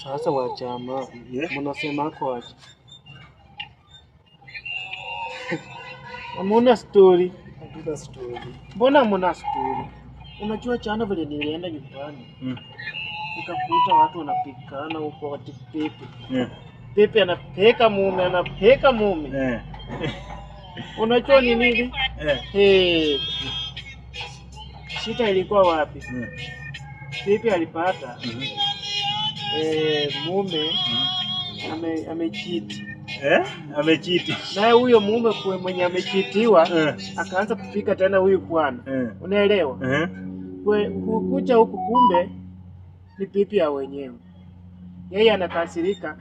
Sasa wachama, mnasema kwa aje? Hamuna story. Hatuna story. Mbona hamuna story? Unajua jana vile nilienda nyumbani. Nikakuta watu wanapikana huko wati pepe. Pepe anapeka mume. Unajua ni nini? Shida ilikuwa wapi? Pepe alipata mume amechiti. Amechiti. Naye huyo mume mwenye amechitiwa akaanza kupika tena huyu bwana. Unaelewa? Kukuja huku kumbe ni pipi ya wenyewe. Yeye anakasirika.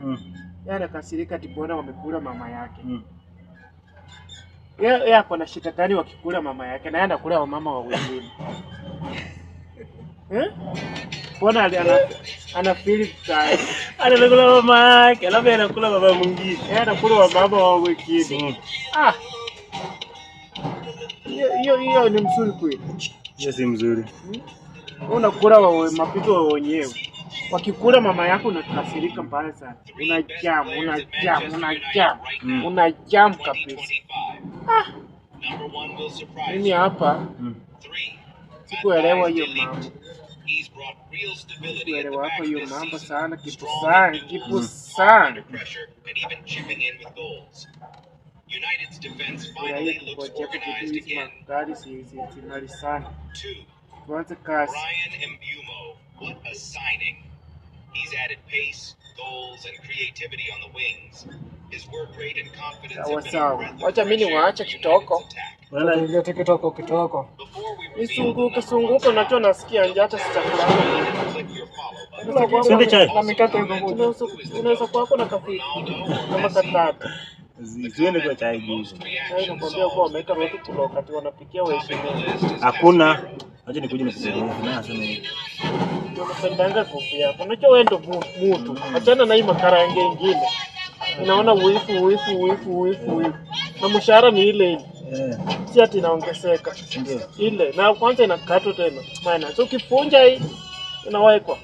Yeye anakasirika tipona wamekula mama yake. Yeye ako na shida gani wakikula mama yake na yeye anakula wa mama wa wengine? Mbona ana feel vibaya. Anakula mama yake, labda anakula baba mwingine. Yeye anakula wa mama wa wengine. Hiyo ni mzuri kweli. Hiyo si mzuri. Unakula wa mapito wa wenyewe. Wakikula mama yako unakasirika mbaya sana. Unajam kabisa. Mimi hapa sikuelewa hiyo mambo. Sikuelewa hapo hiyo mambo sana, kipu sana. United's defense finally looks organized again. Ryan Mbumo, what a signing. He's added pace, goals, and creativity on the wings. His work rate and confidence have been wacha mimi waacha kitoko. Wala ile kitoko. Sunguka nacho nasikia njaa hata sitakula. Sende chai. Na mikate hivyo. Unaweza kwako na kafi. Kama katatu. Ziende kwa chai hizo. Chai nakwambia kwa wameka watu kula wakati wanapikia waheshimiwa. Hakuna. Acha nikuje nikusaidie. Na asema hivi. Ndio napendanga kofi yako. Unajua wewe ndio mtu. Achana na hii makara nyingine. Unaona uifu. Na mshahara ni ile. Si ati inaongezeka. Ndio. Ile. Na kwanza inakatwa tena. Maana so ukifunja hii inawekwa.